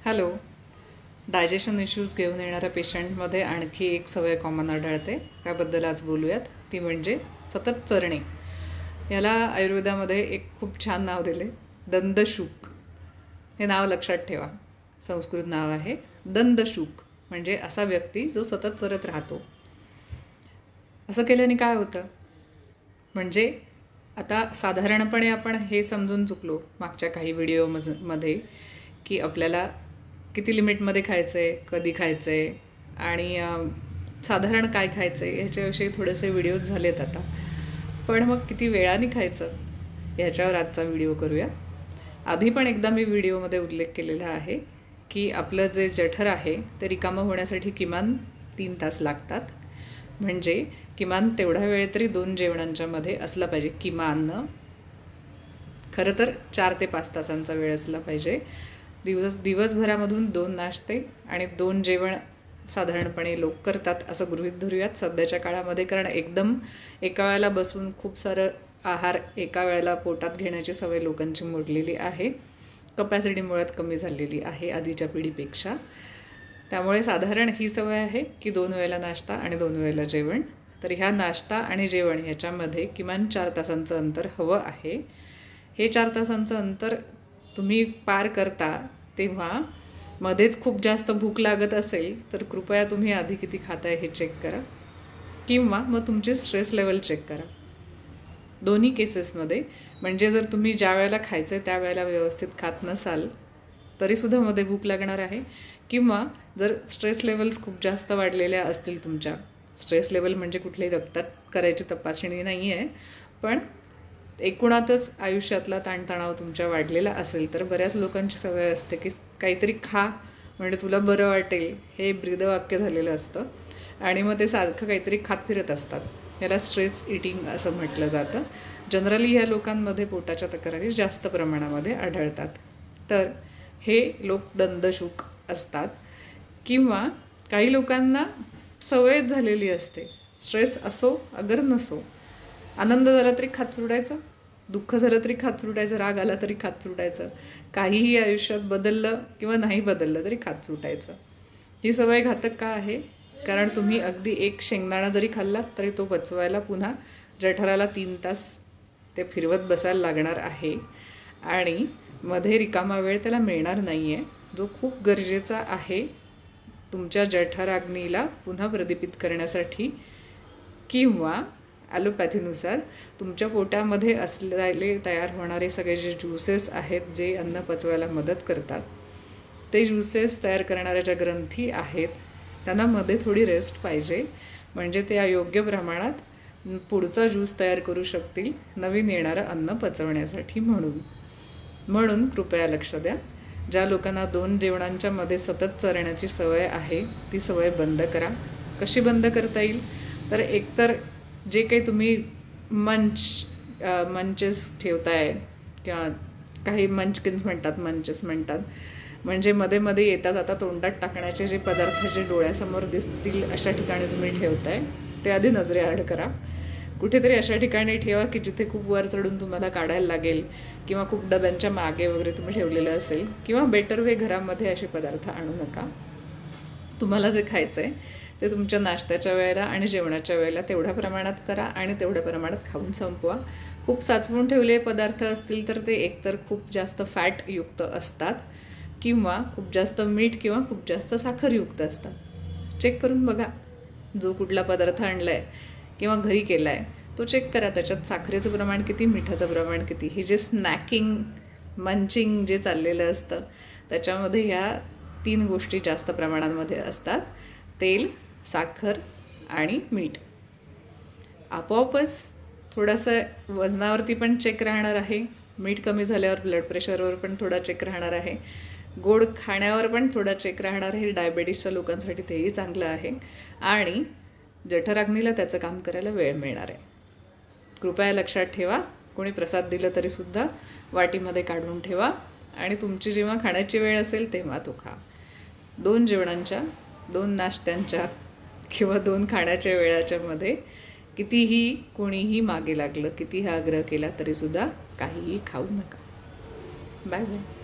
Hello. Digestion issues घेऊन येणाऱ्या पेशंटमध्ये आणखी एक सवय कॉमन आढळते, त्याबद्दल आज बोलूयात. ती म्हणजे सतत चरणे. याला आयुर्वेदामध्ये एक खूप छान नाव दिले, दंदशूक. हे नाव लक्षात ठेवा, संस्कृत नाव आहे दंदशूक. म्हणजे असा व्यक्ती जो सतत चरत राहतो. असं केल्याने काय होतं, म्हणजे आता साधारणपणे आपण हे समजून चुकलो मागच्या काही व्हिडिओमध्ये की आपल्याला किती लिमिटमध्ये खायचं आहे, कधी खायचं आहे आणि साधारण काय खायचं आहे ह्याच्याविषयी थोडेसे व्हिडिओज झालेत आता. पण मग किती वेळाने खायचं ह्याच्यावर आजचा व्हिडिओ करूया. आधी पण एकदा मी व्हिडिओमध्ये उल्लेख केलेला आहे की आपलं जे जठर आहे ते रिकामं होण्यासाठी किमान 3 तास लागतात. म्हणजे किमान तेवढा वेळ तरी 2 जेवणांच्या मध्ये असला पाहिजे. किमान खरं तर 4 ते 5 तासांचा वेळ असला पाहिजे. दिवसभरामधून 2 नाश्ते आणि 2 जेवण साधारणपणे लोक करतात असं गृहीत धरूयात सध्याच्या काळामध्ये. कारण एकदम एका वेळेला बसून खूप सारं आहार एका वेळेला पोटात घेण्याची सवय लोकांची मोडलेली आहे. कपॅसिटी मुळात कमी झालेली आहे आधीच्या पिढीपेक्षा. त्यामुळे साधारण ही सवय आहे की 2 वेळेला नाश्ता आणि 2 वेळेला जेवण. तर ह्या नाश्ता आणि जेवण ह्याच्यामध्ये किमान 4 तासांचं अंतर हवं आहे. हे 4 तासांचं अंतर तुम्ही पार करता तेव्हा मध्येच खूप जास्त भूक लागत असेल तर कृपया तुम्ही आधी किती खाताय हे चेक करा, किंवा मग तुमची स्ट्रेस लेवल चेक करा. दोन्ही केसेसमध्ये म्हणजे जर तुम्ही ज्या वेळेला खायचं आहे त्या वेळेला व्यवस्थित खात नसाल तरीसुद्धा मध्ये भूक लागणार आहे. किंवा जर स्ट्रेस लेवल्स खूप जास्त वाढलेल्या असतील तुमच्या, स्ट्रेस लेवल म्हणजे कुठल्याही रक्तात करायची तपासणी नाही आहे, पण एकूणातच आयुष्यातला ताणतणाव तुमच्या वाढलेला असेल तर बऱ्याच लोकांची सवय असते की काहीतरी खा म्हणजे तुला बरं वाटेल, हे ब्रीदवाक्य झालेलं असतं आणि मग ते सारखं काहीतरी खात फिरत असतात. याला स्ट्रेस इटिंग असं म्हटलं जातं. जनरली ह्या लोकांमध्ये पोटाच्या तक्रारी जास्त प्रमाणामध्ये आढळतात. तर हे लोक दंदशूक असतात. किंवा काही लोकांना सवयच झालेली असते, स्ट्रेस असो अगर नसो, आनंद झाला तरी खात सुटायचं, दुःख झालं तरी खात सुटायचं, राग आला तरी खात सुटायचं, काहीही आयुष्यात बदललं किंवा नाही बदललं तरी खात सुटायचं. ही सवय घातक का आहे? कारण तुम्ही अगदी एक शेंगदाणा जरी खाल्लात तरी तो पचवायला पुन्हा जठराला 3 तास ते फिरवत बसायला लागणार आहे आणि मध्ये रिकामा वेळ त्याला मिळणार नाही आहे, जो खूप गरजेचा आहे तुमच्या जठराग्नीला पुन्हा प्रदीपित करण्यासाठी. किंवा ॲलोपॅथीनुसार तुमच्या पोटामध्ये असलेले तयार होणारे सगळे जे ज्यूसेस आहेत जे अन्न पचवायला मदत करतात, ते ज्यूसेस तयार करणाऱ्या ज्या ग्रंथी आहेत त्यांना मध्ये थोडी रेस्ट पाहिजे, म्हणजे ते योग्य प्रमाणात पुढचा ज्यूस तयार करू शकतील नवीन येणारं अन्न पचवण्यासाठी. म्हणून कृपया लक्ष द्या, ज्या लोकांना 2 जेवणांच्या मध्ये सतत चरण्याची सवय आहे ती सवय बंद करा. कशी बंद करता येईल तर एकतर जे काही तुम्ही मंचेस ठेवताय किंवा काही मंचकिन्स मंचेस म्हणतात, म्हणजे मध्ये मध्ये येता जाता तोंडात टाकण्याचे जे पदार्थ जे डोळ्यासमोर दिसतील अशा ठिकाणी तुम्ही ठेवताय ते आधी नजरेआड करा. कुठेतरी अशा ठिकाणी ठेवा की जिथे खूप वर चढून तुम्हाला काढायला लागेल, किंवा खूप डब्यांच्या मागे वगैरे तुम्ही ठेवलेलं असेल. किंवा बेटर वे, घरामध्ये असे पदार्थ आणू नका. तुम्हाला जे खायचं आहे ते तुमच्या नाश्त्याच्या वेळेला आणि जेवणाच्या वेळेला तेवढ्या प्रमाणात करा आणि तेवढ्या प्रमाणात खाऊन संपवा. खूप साचवून ठेवलेले पदार्थ असतील तर ते एकतर खूप जास्त फॅटयुक्त असतात किंवा खूप जास्त मीठ किंवा खूप जास्त साखरयुक्त असतात. चेक करून बघा, जो कुठला पदार्थ आणला आहे किंवा घरी केला आहे तो चेक करा, त्याच्यात साखरेचं प्रमाण किती, मिठाचं प्रमाण किती. हे जे स्नॅकिंग मंचिंग जे चाललेलं असतं त्याच्यामध्ये ह्या 3 गोष्टी जास्त प्रमाणांमध्ये असतात: तेल, साखर आणि मीठ. आपोआपच थोडंसं वजनावरती पण चेक राहणार आहे, मीठ कमी झाल्यावर ब्लड प्रेशरवर पण थोडा चेक राहणार आहे, गोड खाण्यावर पण थोडा चेक राहणार आहे. डायबेटीसच्या लोकांसाठी तेही चांगलं आहे आणि जठराग्नीला त्याचं काम करायला वेळ मिळणार आहे. कृपया लक्षात ठेवा, कोणी प्रसाद दिलं तरीसुद्धा वाटीमध्ये काढून ठेवा आणि तुमची जेव्हा खाण्याची वेळ असेल तेव्हा तो खा. 2 जेवणांच्या, 2 नाश्त्यांच्या किंवा 2 खाण्याच्या वेळाच्या मध्ये कितीही कोणीही मागे लागलं, कितीही आग्रह केला तरीसुद्धा काहीही खाऊ नका. Bye bye.